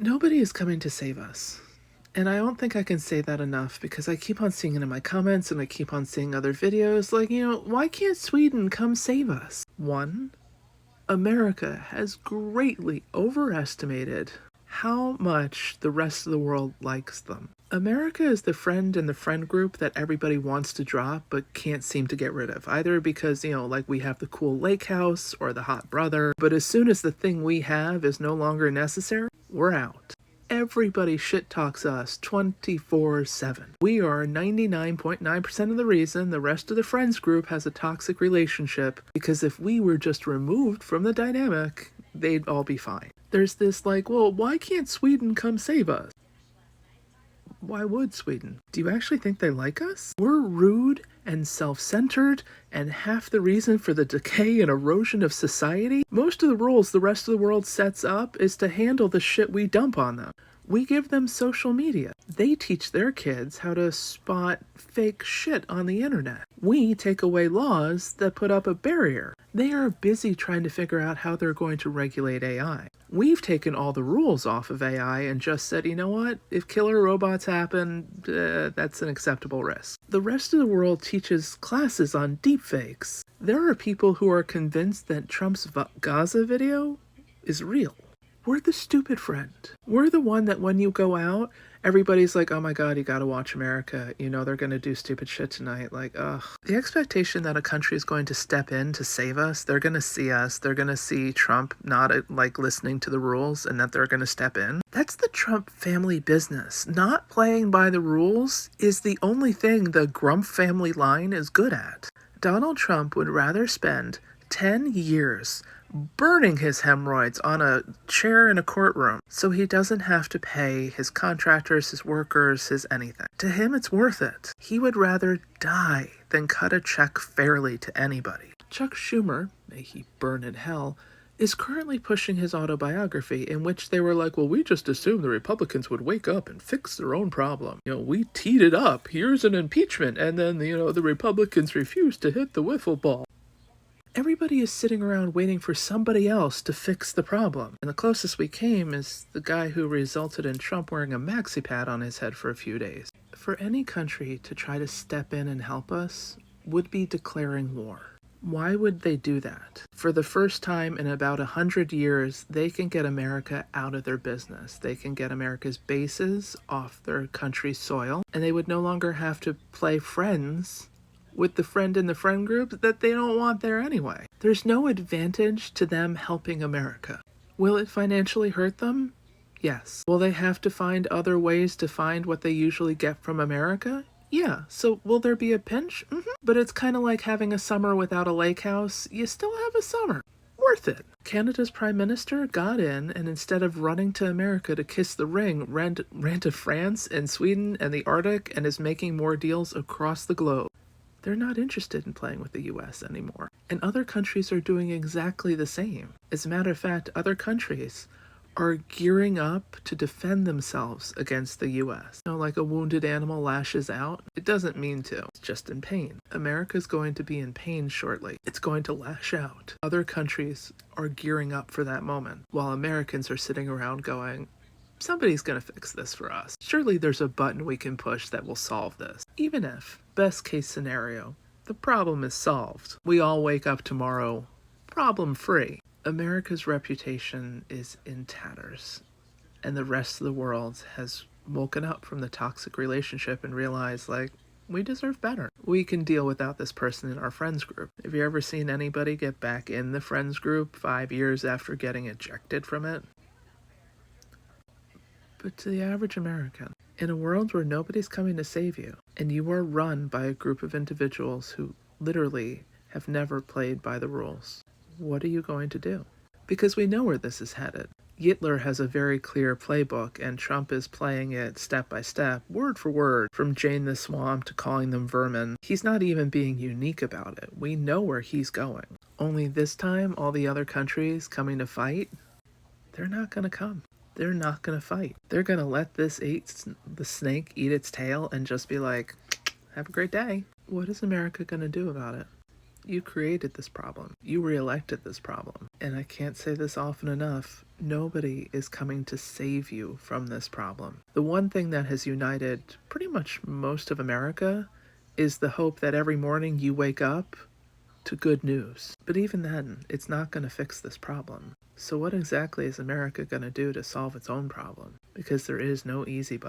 Nobody is coming to save us. And I don't think I can say that enough because I keep on seeing it in my comments and I keep on seeing other videos like, why can't Sweden come save us? One, America has greatly overestimated how much the rest of the world likes them. America is the friend in the friend group that everybody wants to drop but can't seem to get rid of. Either because, like we have the cool lake house or the hot brother, but as soon as the thing we have is no longer necessary, we're out. Everybody shit talks us 24/7. We are 99.9% of the reason the rest of the friends group has a toxic relationship, because if we were just removed from the dynamic, they'd all be fine. There's this well, why can't Sweden come save us? Why would Sweden? Do you actually think they like us? We're rude and self-centered and half the reason for the decay and erosion of society. Most of the rules the rest of the world sets up is to handle the shit we dump on them. We give them social media. They teach their kids how to spot fake shit on the internet. We take away laws that put up a barrier. They are busy trying to figure out how they're going to regulate AI. We've taken all the rules off of AI and just said, you know what? If killer robots happen, that's an acceptable risk. The rest of the world teaches classes on deepfakes. There are people who are convinced that Trump's Gaza video is real. We're the stupid friend. We're the one that when you go out, everybody's like, oh my god, you gotta watch America. They're gonna do stupid shit tonight. Ugh. The expectation that a country is going to step in to save us, they're gonna see us, they're gonna see Trump not listening to the rules and that they're gonna step in. That's the Trump family business. Not playing by the rules is the only thing the Grump family line is good at. Donald Trump would rather spend 10 years burning his hemorrhoids on a chair in a courtroom so he doesn't have to pay his contractors, his workers, his anything. To him, it's worth it. He would rather die than cut a check fairly to anybody. Chuck Schumer, may he burn in hell, is currently pushing his autobiography in which they were like, well, we just assumed the Republicans would wake up and fix their own problem. We teed it up. Here's an impeachment. And then, the Republicans refused to hit the wiffle ball. Everybody is sitting around waiting for somebody else to fix the problem. And the closest we came is the guy who resulted in Trump wearing a maxi pad on his head for a few days. For any country to try to step in and help us would be declaring war. Why would they do that? For the first time in about 100 years, they can get America out of their business. They can get America's bases off their country's soil, and they would no longer have to play friends with the friend in the friend group that they don't want there anyway. There's no advantage to them helping America. Will it financially hurt them? Yes. Will they have to find other ways to find what they usually get from America? Yeah. So will there be a pinch? But it's kind of like having a summer without a lake house. You still have a summer. Worth it. Canada's prime minister got in and instead of running to America to kiss the ring, ran to France and Sweden and the Arctic and is making more deals across the globe. They're not interested in playing with the US anymore. And other countries are doing exactly the same. As a matter of fact, other countries are gearing up to defend themselves against the US. Like a wounded animal lashes out. It doesn't mean to. It's just in pain. America's going to be in pain shortly. It's going to lash out. Other countries are gearing up for that moment, while Americans are sitting around going, somebody's gonna fix this for us. Surely there's a button we can push that will solve this. Even if, best case scenario, the problem is solved. We all wake up tomorrow problem-free. America's reputation is in tatters. And the rest of the world has woken up from the toxic relationship and realized, we deserve better. We can deal without this person in our friends group. Have you ever seen anybody get back in the friends group 5 years after getting ejected from it? But to the average American, in a world where nobody's coming to save you, and you are run by a group of individuals who literally have never played by the rules, what are you going to do? Because we know where this is headed. Hitler has a very clear playbook, and Trump is playing it step by step, word for word, from Jane the Swamp to calling them vermin. He's not even being unique about it. We know where he's going. Only this time, all the other countries coming to fight, they're not going to come. They're not going to fight. They're going to let the snake eat its tail and just be like, have a great day. What is America going to do about it? You created this problem. You re-elected this problem. And I can't say this often enough. Nobody is coming to save you from this problem. The one thing that has united pretty much most of America is the hope that every morning you wake up to good news. But even then, it's not going to fix this problem. So what exactly is America going to do to solve its own problem? Because there is no easy button.